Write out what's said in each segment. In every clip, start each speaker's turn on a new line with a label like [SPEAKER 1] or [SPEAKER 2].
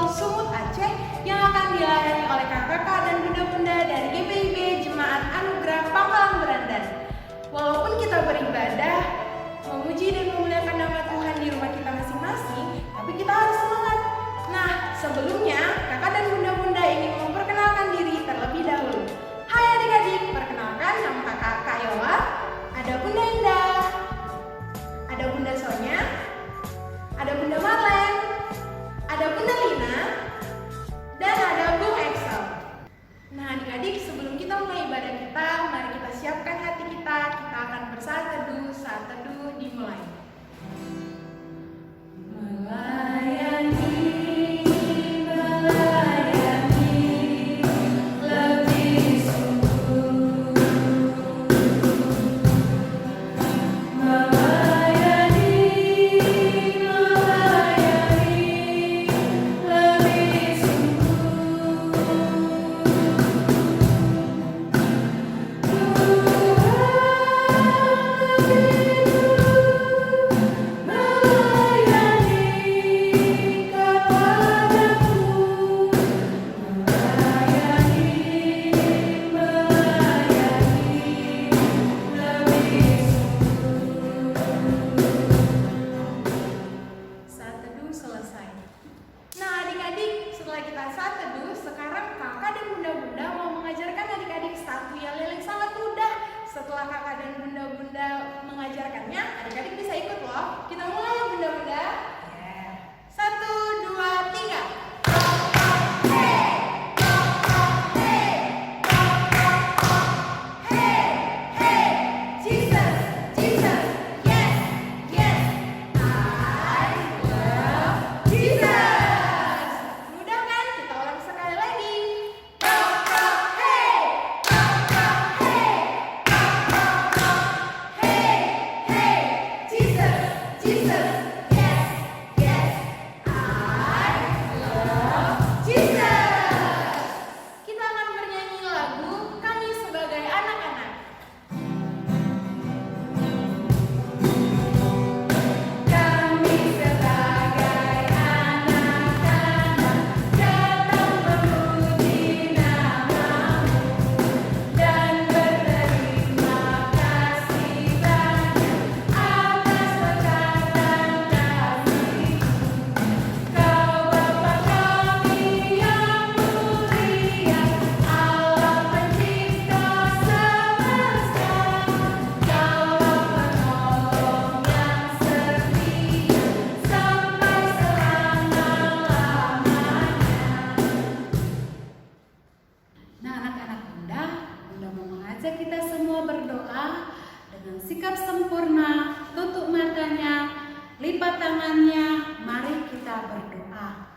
[SPEAKER 1] Sumut Aceh yang akan dilayani oleh kakak-kakak dan bunda-bunda dari GPIB Jemaat Anugerah Pangkalan Berandan. Walaupun kita beribadah, memuji dan memuliakan nama Tuhan di rumah kita masing-masing, tapi kita harus semangat. Nah, sebelumnya kakak dan bunda-bunda ingin memperkenalkan diri terlebih dahulu. Hai adik-adik, perkenalkan nama kakak Kak Yola, ada Bunda Indah, ada Bunda Sonya, ada Bunda Marlen, ada Bunda Lina, dan ada Bung Excel. Nah adik-adik, sebelum kita mulai ibadah kita, mari kita siapkan hati kita. Kita akan bersaat teduh, saat teduh dimulai. Melayani, lebih sungguh. Melayani, lebih sungguh. Saat teduh selesai. Nah adik-adik, setelah kita saat teduh, sekarang kakak dan bunda-bunda mau mengajarkan adik-adik satu yel yang sangat mudah. Setelah kakak dan bunda-bunda mengajarkannya, adik-adik bisa ikut loh. Kita mulai ya bunda-bunda. 1, 2, 3. Kita akan bernyanyi lagu Kami Sebagai Anak-anak. Kami sebagai anak-anak datang memuji nama-Mu dan berterima kasih banyak atas berkat dan kasih. Kau Bapa kami yang mulia, Allah pencipta semesta. Kaulah penolong yang setia sampai selama-lamanya. Nah anak-anak bunda mau mengajak kita semua berdoa dengan sikap sempurna, tutup matanya, lipat tangannya, mari kita berdoa.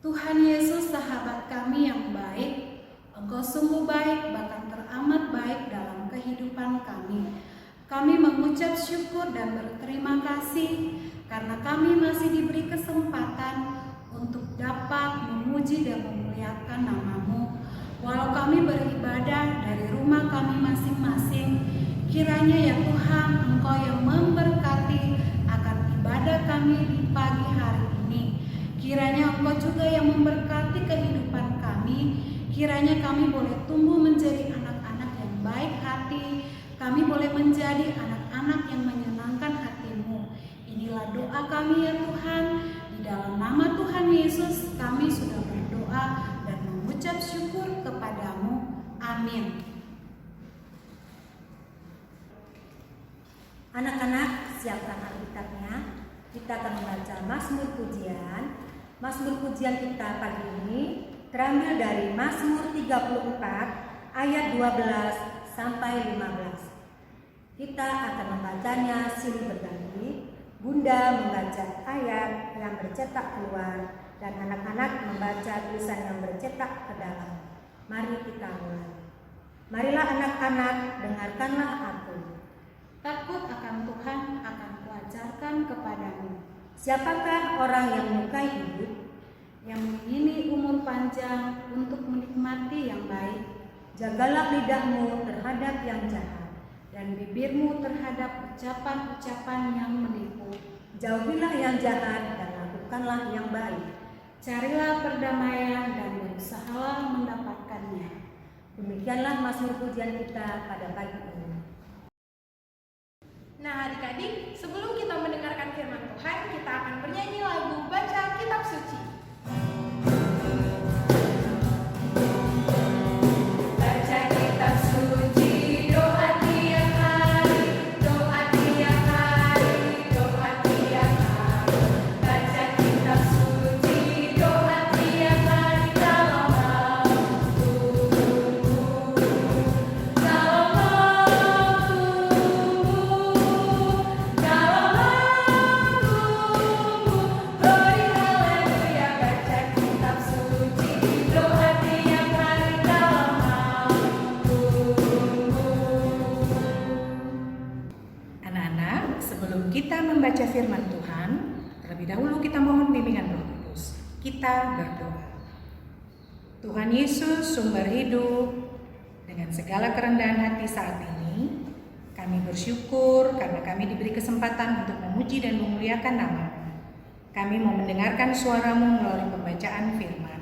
[SPEAKER 1] Tuhan Yesus, sahabat kami yang baik, Engkau sungguh baik, bahkan teramat baik dalam kehidupan kami. Kami mengucap syukur dan berterima kasih karena kami masih diberi kesempatan untuk dapat memuji dan memuliakan nama-Mu. Walau kami beribadah dari rumah kami masing-masing, kiranya ya Tuhan, Engkau yang memberkati akan ibadah kami di pagi hari ini. Kiranya Engkau juga yang memberkati kehidupan kami. Kiranya kami boleh tumbuh menjadi anak-anak yang baik hati. Kami boleh menjadi anak-anak yang menyenangkan hati-Mu. Inilah doa kami ya Tuhan. Di dalam nama Tuhan Yesus kami sudah berdoa dan mengucap syukur kepadamu. Amin.
[SPEAKER 2] Anak-anak, siapkan Alkitabnya. Kita akan membaca Mazmur Pujian. Mazmur Pujian kita pagi ini terambil dari Mazmur 34 ayat 12 sampai 15. Kita akan membacanya silih berganti. Bunda membaca ayat yang bercetak keluar dan anak-anak membaca tulisan yang bercetak ke dalam. Mari kita mulai. Marilah anak-anak, dengarkanlah aku.
[SPEAKER 1] Takut akan Tuhan akan kuajarkan kepadamu.
[SPEAKER 2] Siapakah orang yang menyukai hidup,
[SPEAKER 1] Yang mengingini umur panjang untuk menikmati yang baik.
[SPEAKER 2] jagalah lidahmu terhadap yang jahat,
[SPEAKER 1] Dan bibirmu terhadap ucapan-ucapan yang menipu.
[SPEAKER 2] jauhilah yang jahat dan lakukanlah yang baik.
[SPEAKER 1] Carilah perdamaian dan berusahalah mendapatkannya.
[SPEAKER 2] Demikianlah Mazmur pujian kita pada pagi ini.
[SPEAKER 3] Nah adik-adik, sebelum kita mendengarkan firman Tuhan, kita akan bernyanyi lagu Baca Kitab Suci. Baca kitab suci, doa tiap hari, doa tiap hari, doa tiap hari. Baca kitab suci, doa tiap hari, kalau mau tumbuh, kalau mau tumbuh, kalau mau tumbuh, glory haleluya. Baca kitab suci, doa tiap hari, kalau mau tumbuh.
[SPEAKER 4] Anak-anak, sebelum kita membaca firman Tuhan, terlebih dahulu kita mohon bimbingan Roh Kudus. Kita berdoa. Tuhan Yesus, sumber hidup, dengan segala kerendahan hati saat ini, kami bersyukur karena kami diberi kesempatan untuk memuji dan memuliakan nama-Mu. Kami mau mendengarkan suara-Mu melalui pembacaan firman.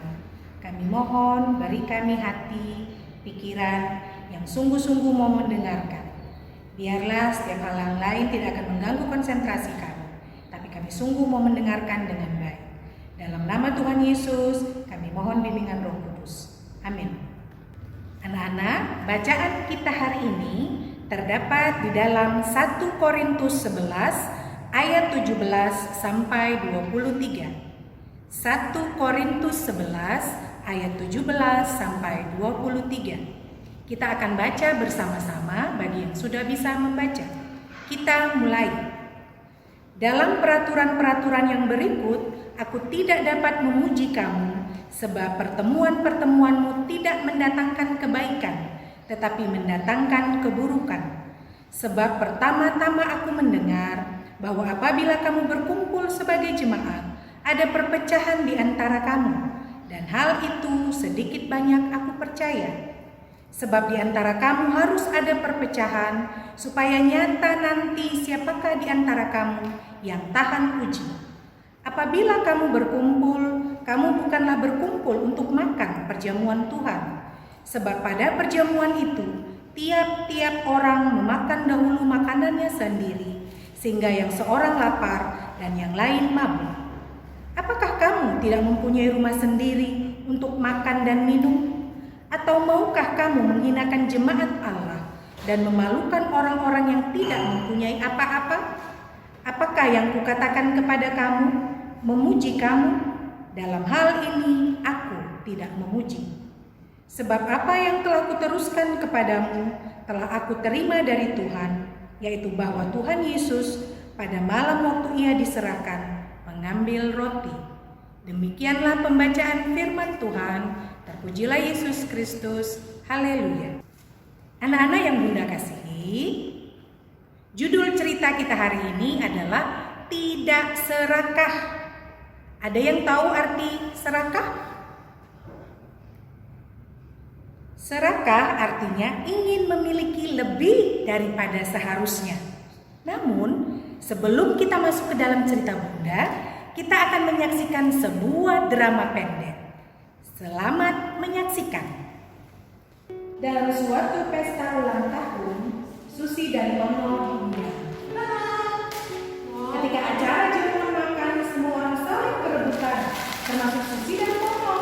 [SPEAKER 4] Kami mohon beri kami hati, pikiran yang sungguh-sungguh mau mendengarkan. Biarlah setiap hal yang lain tidak akan mengganggu konsentrasi kami, tapi kami sungguh mau mendengarkan dengan baik. Dalam nama Tuhan Yesus, kami mohon bimbingan Roh Kudus. Amin. Anak-anak, bacaan kita hari ini terdapat di dalam 1 Korintus 11 ayat 17 sampai 23. 1 Korintus 11 ayat 17 sampai 23. Kita akan baca bersama-sama bagi yang sudah bisa membaca. Kita mulai. Dalam peraturan-peraturan yang berikut, aku tidak dapat memuji kamu, sebab pertemuan-pertemuanmu tidak mendatangkan kebaikan, tetapi mendatangkan keburukan. Sebab pertama-tama aku mendengar bahwa apabila kamu berkumpul sebagai jemaat, ada perpecahan di antara kamu, dan hal itu sedikit banyak aku percaya. Sebab di antara kamu harus ada perpecahan, supaya nyata nanti siapakah di antara kamu yang tahan uji. Apabila kamu berkumpul, kamu bukanlah berkumpul untuk makan perjamuan Tuhan. Sebab pada perjamuan itu, tiap-tiap orang memakan dahulu makanannya sendiri, sehingga yang seorang lapar dan yang lain mabuk. Apakah kamu tidak mempunyai rumah sendiri untuk makan dan minum? Atau maukah kamu menghinakan jemaat Allah dan memalukan orang-orang yang tidak mempunyai apa-apa? Apakah yang kukatakan kepada kamu, memuji kamu? Dalam hal ini aku tidak memuji. Sebab apa yang telah kuteruskan kepadamu telah aku terima dari Tuhan, yaitu bahwa Tuhan Yesus pada malam waktu ia diserahkan mengambil roti. Demikianlah pembacaan firman Tuhan. Terpujilah Yesus Kristus. Haleluya. Anak-anak yang Bunda kasihi, judul cerita kita hari ini adalah tidak serakah. Ada yang tahu arti serakah? Serakah artinya ingin memiliki lebih daripada seharusnya. Namun, sebelum kita masuk ke dalam cerita Bunda, kita akan menyaksikan sebuah drama pendek. Selamat menyaksikan. Dalam suatu pesta ulang tahun, Susi dan Tono diundang. Ketika acara jamuan makan, semua orang saling berebutan, termasuk Susi dan Tono.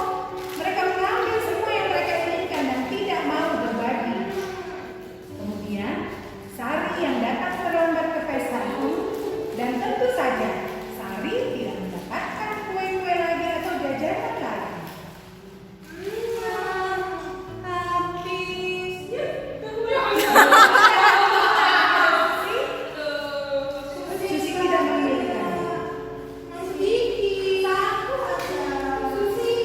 [SPEAKER 4] Mereka mengambil semua yang mereka inginkan dan tidak mau berbagi. Kemudian, Sari yang datang terlambat ke pesta itu, dan tentu saja Sari tidak mendapatkan kue-kue lagi atau jajanan lagi. Susi tidak memilihkan. Susi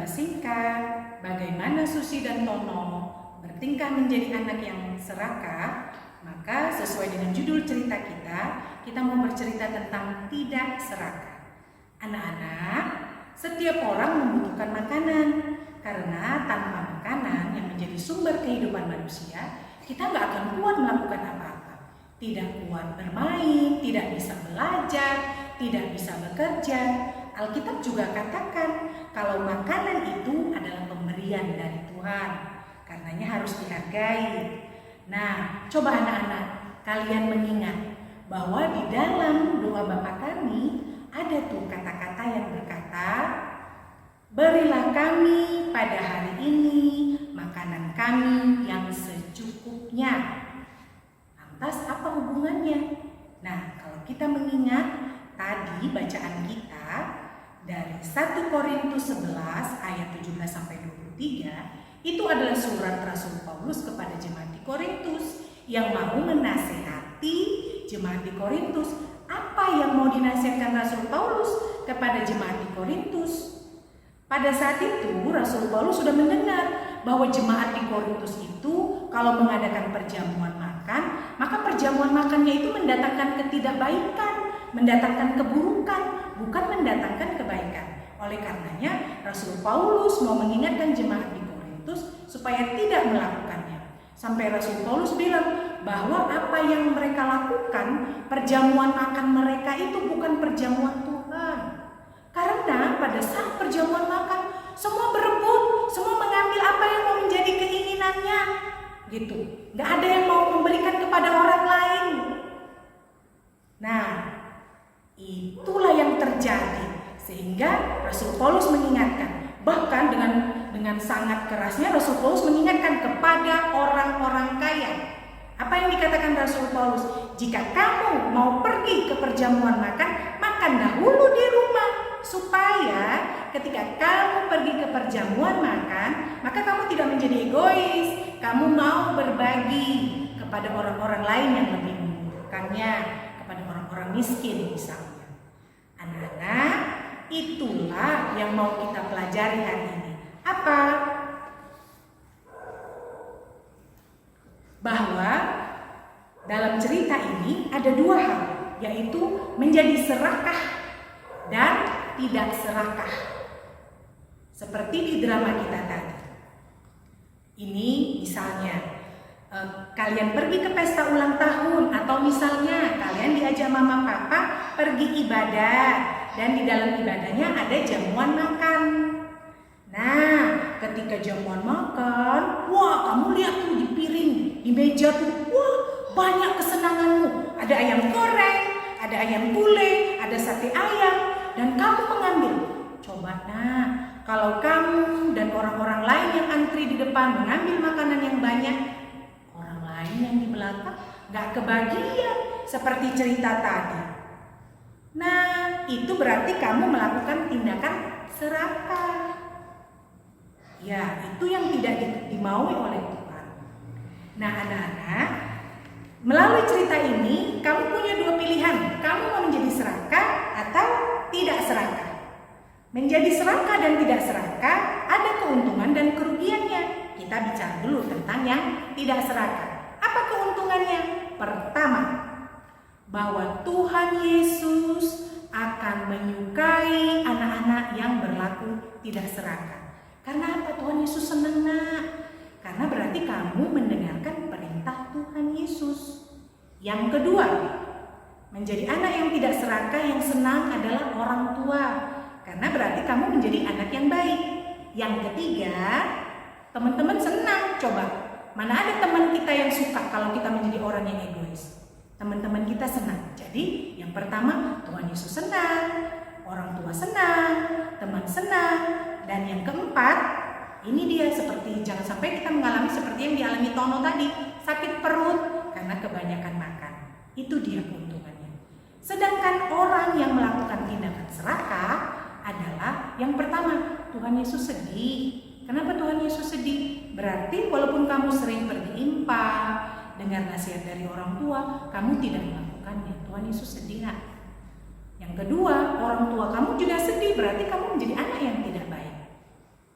[SPEAKER 4] singkat, bagaimana Susi dan Tono bertingkah menjadi anak yang serakah, maka sesuai dengan judul cerita kita mau bercerita tentang tidak serakah. Anak-anak, setiap orang membutuhkan makanan, karena tanpa makanan yang menjadi sumber kehidupan manusia, kita nggak akan kuat melakukan apa-apa. Tidak kuat bermain, tidak bisa belajar, tidak bisa bekerja. Alkitab juga katakan kalau makanan itu adalah pemberian dari Tuhan, karenanya harus dihargai. Nah, coba anak-anak kalian mengingat bahwa di dalam doa Bapa kami ada tuh kata-kata yang berkata, berilah kami pada hari ini makanan kami yang secukupnya. Lantas apa hubungannya? Nah, kalau kita mengingat tadi bacaan kita dari 1 Korintus 11 ayat 17-23, itu adalah surat Rasul Paulus kepada jemaat di Korintus yang mau menasehati jemaat di Korintus. Apa yang mau dinasihatkan Rasul Paulus kepada jemaat di Korintus? Pada saat itu Rasul Paulus sudah mendengar bahwa jemaat di Korintus itu kalau mengadakan perjamuan makan, maka perjamuan makannya itu mendatangkan ketidakbaikan, mendatangkan keburukan, bukan mendatangkan kebaikan. Oleh karenanya Rasul Paulus mau mengingatkan jemaat di Korintus supaya tidak melakukannya. Sampai Rasul Paulus bilang bahwa apa yang mereka lakukan, perjamuan makan mereka itu bukan perjamuan Tuhan. Karena pada saat perjamuan makan, semua berebut, semua mengambil apa yang mau menjadi keinginannya, gitu. Gak ada yang mau memberikan kepada orang lain. Nah, itulah yang terjadi, sehingga Rasul Paulus mengingatkan. Bahkan dengan sangat kerasnya Rasul Paulus mengingatkan kepada orang-orang kaya. Apa yang dikatakan Rasul Paulus? Jika kamu mau pergi ke perjamuan makan, makan dahulu di rumah, supaya ketika kamu pergi ke perjamuan makan, maka kamu tidak menjadi egois. Kamu mau berbagi kepada orang-orang lain yang lebih membutuhkannya, kepada orang-orang miskin misalnya. Anak-anak, itulah yang mau kita pelajari hari ini. Apa? Bahwa dalam cerita ini ada dua hal, yaitu menjadi serakah dan tidak serakah. Seperti di drama kita tadi. Ini misalnya kalian pergi ke pesta ulang tahun, atau misalnya kalian diajak mama papa pergi ibadah, dan di dalam ibadahnya ada jamuan makan. Nah, ketika jamuan makan, wah kamu lihat tuh di piring, di meja tuh, wah banyak kesenanganmu. Ada ayam goreng, ada ayam gulai, ada sate ayam, dan kamu mengambil. Coba nah, kalau kamu dan orang-orang lain yang antri di depan mengambil makanan yang banyak, orang lain yang di belakang gak kebagian seperti cerita tadi. Nah, itu berarti kamu melakukan tindakan serakah. Ya, itu yang tidak dimaui oleh Tuhan. Nah, anak-anak, melalui cerita ini kamu punya dua pilihan. Kamu mau menjadi serakah atau tidak serakah. Menjadi serakah dan tidak serakah ada keuntungan dan kerugiannya. Kita bicara dulu tentang yang tidak serakah. Apa keuntungannya? Pertama, bahwa Tuhan Yesus akan menyukai anak-anak yang berlaku tidak serakah. Karena apa? Tuhan Yesus senang, nak. Karena berarti kamu mendengarkan perintah Tuhan Yesus. Yang kedua, menjadi anak yang tidak serakah yang senang adalah orang tua. Karena berarti kamu menjadi anak yang baik. Yang ketiga, teman-teman senang. Coba, mana ada teman kita yang suka kalau kita menjadi orang yang egois? Teman-teman kita senang. Jadi, yang pertama, Tuhan Yesus senang, orang tua senang, teman senang. Dan yang keempat, ini dia seperti jangan sampai kita mengalami seperti yang dialami Tono tadi, sakit perut karena kebanyakan makan. Itu dia keuntungannya. Sedangkan orang yang melakukan tindakan serakah adalah yang pertama, Tuhan Yesus sedih. Kenapa Tuhan Yesus sedih? Berarti walaupun kamu sering pergi infak, dengar nasihat dari orang tua, kamu tidak melakukannya. Tuhan Yesus sedih. Yang kedua, orang tua kamu juga sedih, berarti kamu menjadi anak yang tidak baik.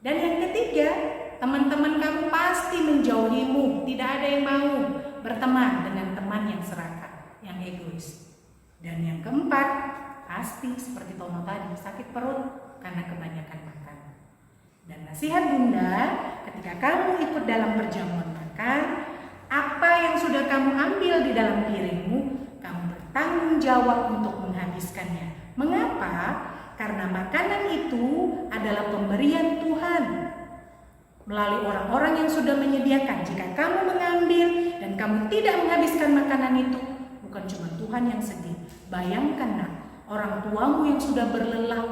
[SPEAKER 4] Dan yang ketiga, teman-teman kamu pasti menjauhimu, tidak ada yang mau berteman dengan teman yang serakah, yang egois. Dan yang keempat, pasti seperti Tono tadi, sakit perut karena kebanyakan makan. Dan nasihat Bunda, ketika kamu ikut dalam perjamuan makan, apa yang sudah kamu ambil di dalam piringmu, kamu bertanggung jawab untuk menghabiskannya. Mengapa? Karena makanan itu adalah pemberian Tuhan melalui orang-orang yang sudah menyediakan. Jika kamu mengambil dan kamu tidak menghabiskan makanan itu, bukan cuma Tuhan yang sedih. Bayangkan nak, orang tuamu yang sudah berlelah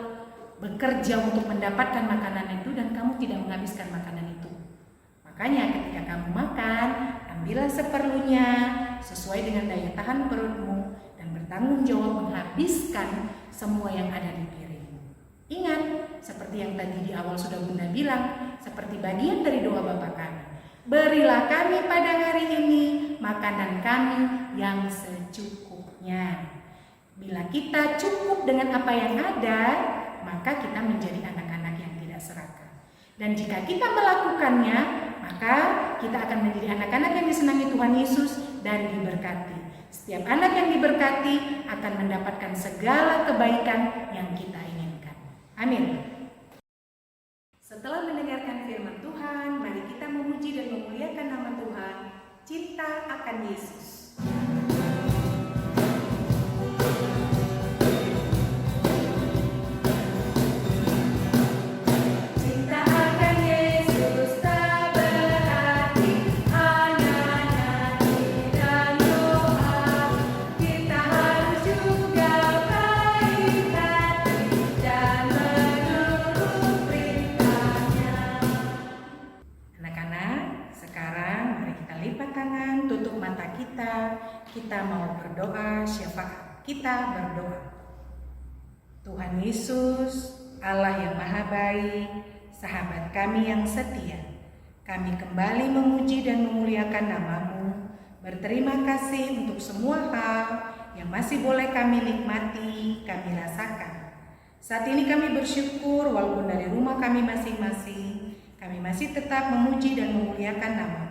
[SPEAKER 4] bekerja untuk mendapatkan makanan itu dan kamu tidak menghabiskan makanan itu. Makanya ketika kamu makan, ambillah seperlunya sesuai dengan daya tahan perutmu dan bertanggung jawab menghabiskan semua yang ada di piringmu. Ingat, seperti yang tadi di awal sudah Bunda bilang, seperti bagian dari doa Bapa kami. Berilah kami pada hari ini makanan kami yang secukupnya. Bila kita cukup dengan apa yang ada, maka kita menjadi anak-anak yang tidak serakah. Dan jika kita melakukannya, maka kita akan menjadi anak-anak yang disenangi Tuhan Yesus dan diberkati. Setiap anak yang diberkati akan mendapatkan segala kebaikan yang kita inginkan. Amin. Setelah mendengarkan firman Tuhan, mari kita memuji dan memuliakan nama Tuhan. Cinta akan Yesus. Kita mau berdoa, syafaat kita berdoa. Tuhan Yesus, Allah yang maha baik, sahabat kami yang setia, kami kembali memuji dan memuliakan nama-Mu. Berterima kasih untuk semua hal yang masih boleh kami nikmati, kami rasakan. Saat ini kami bersyukur walaupun dari rumah kami masing-masing, kami masih tetap memuji dan memuliakan nama-Mu.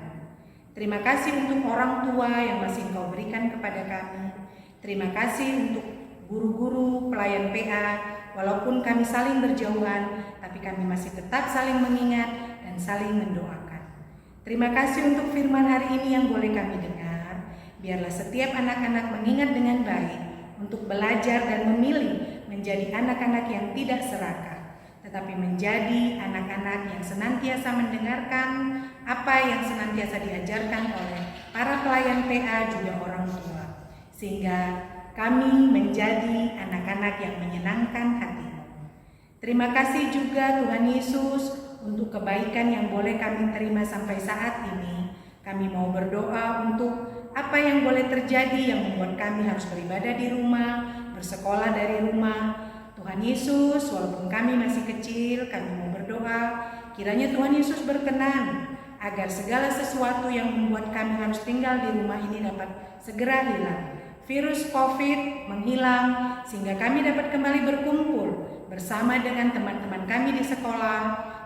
[SPEAKER 4] Terima kasih untuk orang tua yang masih Engkau berikan kepada kami. Terima kasih untuk guru-guru, pelayan PA, walaupun kami saling berjauhan, tapi kami masih tetap saling mengingat dan saling mendoakan. Terima kasih untuk firman hari ini yang boleh kami dengar. Biarlah setiap anak-anak mengingat dengan baik untuk belajar dan memilih menjadi anak-anak yang tidak serakah, tetapi menjadi anak-anak yang senantiasa mendengarkan apa yang senantiasa diajarkan oleh para pelayan PA juga orang tua, sehingga kami menjadi anak-anak yang menyenangkan hati-Mu. Terima kasih juga Tuhan Yesus untuk kebaikan yang boleh kami terima sampai saat ini. Kami mau berdoa untuk apa yang boleh terjadi yang membuat kami harus beribadah di rumah, bersekolah dari rumah. Tuhan Yesus, walaupun kami masih kecil, kami mau berdoa, kiranya Tuhan Yesus berkenan agar segala sesuatu yang membuat kami harus tinggal di rumah ini dapat segera hilang. Virus COVID menghilang sehingga kami dapat kembali berkumpul bersama dengan teman-teman kami di sekolah,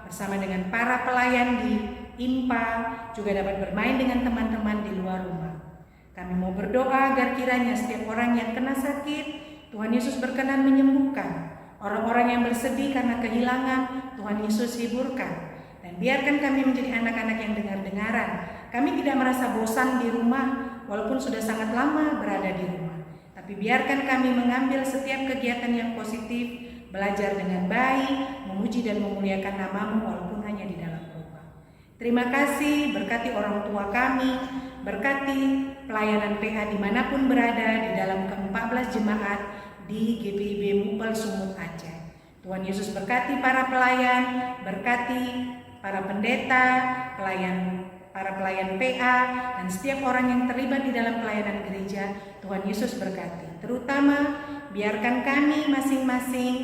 [SPEAKER 4] bersama dengan para pelayan di IMPA, juga dapat bermain dengan teman-teman di luar rumah. Kami mau berdoa agar kiranya setiap orang yang kena sakit, Tuhan Yesus berkenan menyembuhkan. Orang-orang yang bersedih karena kehilangan, Tuhan Yesus hiburkan. Dan biarkan kami menjadi anak-anak yang dengar-dengaran. Kami tidak merasa bosan di rumah, walaupun sudah sangat lama berada di rumah. Tapi biarkan kami mengambil setiap kegiatan yang positif, belajar dengan baik, memuji dan memuliakan nama-Mu walaupun hanya di dalam rumah. Terima kasih, berkati orang tua kami, berkati pelayanan PA dimanapun berada di dalam ke-14 jemaat di GPIB Mupel Sumut Aceh. Tuhan Yesus berkati para pelayan, berkati para pendeta, para pelayan PA, dan setiap orang yang terlibat di dalam pelayanan gereja. Tuhan Yesus berkati. Terutama biarkan kami masing-masing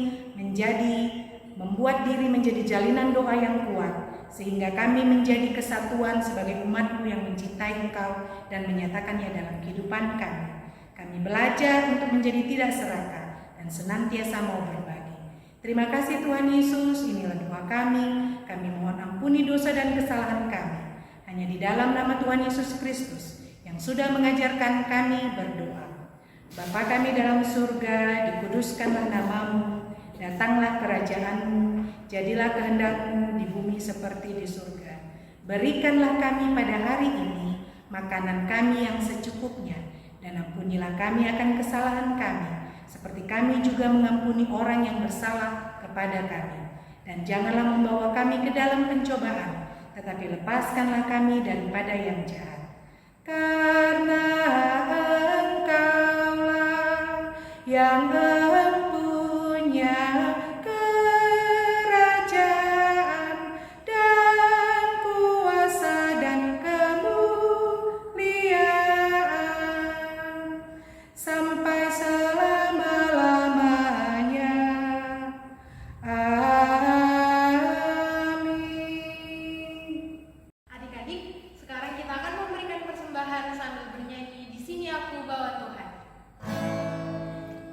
[SPEAKER 4] membuat diri menjadi jalinan doa yang kuat, sehingga kami menjadi kesatuan sebagai umat-Mu yang mencintai Engkau dan menyatakannya dalam kehidupan kami. Kami belajar untuk menjadi tidak serakah dan senantiasa mau berbagi. Terima kasih Tuhan Yesus, inilah doa kami. Kami mohon ampuni dosa dan kesalahan kami. Hanya di dalam nama Tuhan Yesus Kristus yang sudah mengajarkan kami berdoa. Bapa kami dalam surga, dikuduskanlah namamu, datanglah kerajaan-Mu, jadilah kehendak-Mu di bumi seperti di surga. Berikanlah kami pada hari ini makanan kami yang secukupnya, dan ampunilah kami akan kesalahan kami, seperti kami juga mengampuni orang yang bersalah kepada kami. Dan janganlah membawa kami ke dalam pencobaan, tetapi lepaskanlah kami daripada yang jahat. Karena Engkaulah yang mempunyai kerajaan dan kuasa dan kemuliaan sampai selama-lamanya. Amin.
[SPEAKER 3] Adik-adik, sekarang kita akan memberikan persembahan sambil bernyanyi Di Sini Aku Bawa Tuhan.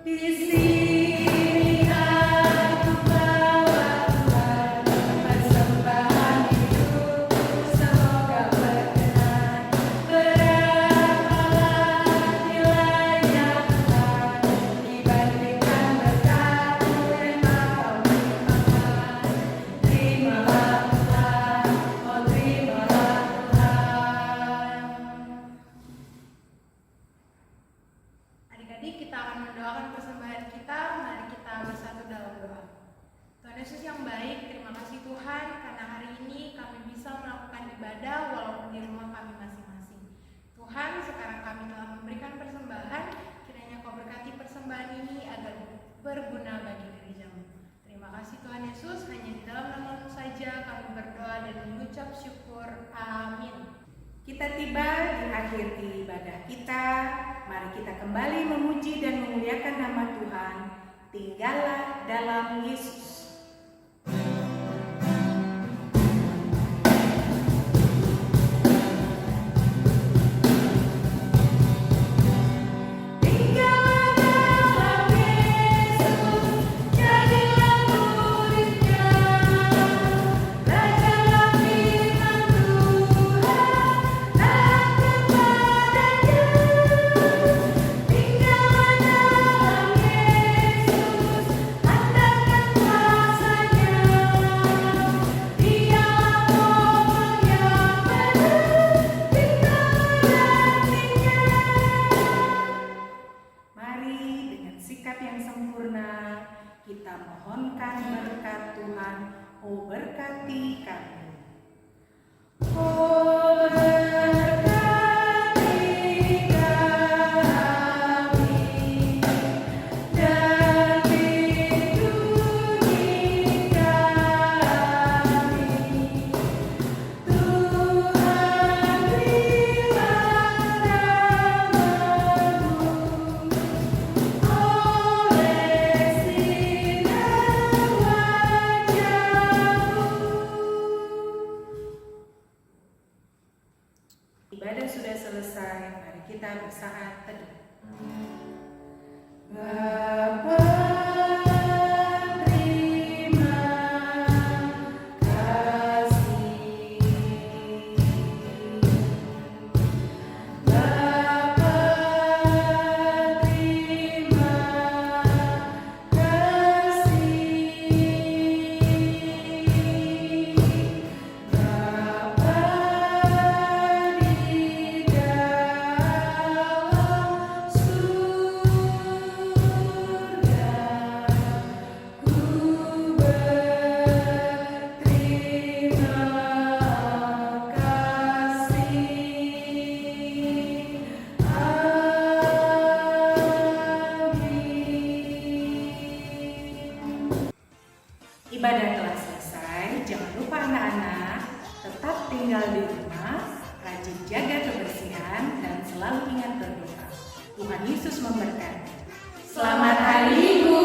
[SPEAKER 1] Di sini aku bawa Tuhan, persembahan hidupku semoga berkenan. Berapalah nilainya Tuhan, dibandingkan berkat-Mu yang Kau limpahkan. Terimalah Tuhan, oh terimalah Tuhan.
[SPEAKER 3] Adik-adik, kita akan mendoakan persembahan kita. Mari kita bersatu dalam doa. Tuhan Yesus yang baik, terima kasih Tuhan karena hari ini kami bisa melakukan ibadah walaupun di rumah kami masing-masing. Tuhan, sekarang kami telah memberikan persembahan, kiranya Kau berkati persembahan ini agar berguna bagi gereja-Mu. Terima kasih Tuhan Yesus, hanya di dalam nama-Mu saja kami berdoa dan mengucap syukur. Amin.
[SPEAKER 4] Kita tiba di akhir ibadah kita. Mari kita kembali memuji dan memuliakan nama Tuhan. Tinggallah dalam Yesus. Kita mohonkan berkat Tuhan, oh berkati kami. Oh berkati kami dan lindungi kami. Tuhan berilah rahmat-Mu oleh sinar wajah-Mu. Ibadah sudah selesai, mari kita bersaat teduh. Bapa, terima kasih. Bapa, terima kasih. Bapa di dalam surga, ku berterima kasih. Amin. Ibadah telah selesai. Jangan lupa anak-anak tetap tinggal di rumah, rajin jaga kebersihan dan selalu ingat berdoa. Tuhan Yesus memberkati. Selamat Hari Ibu.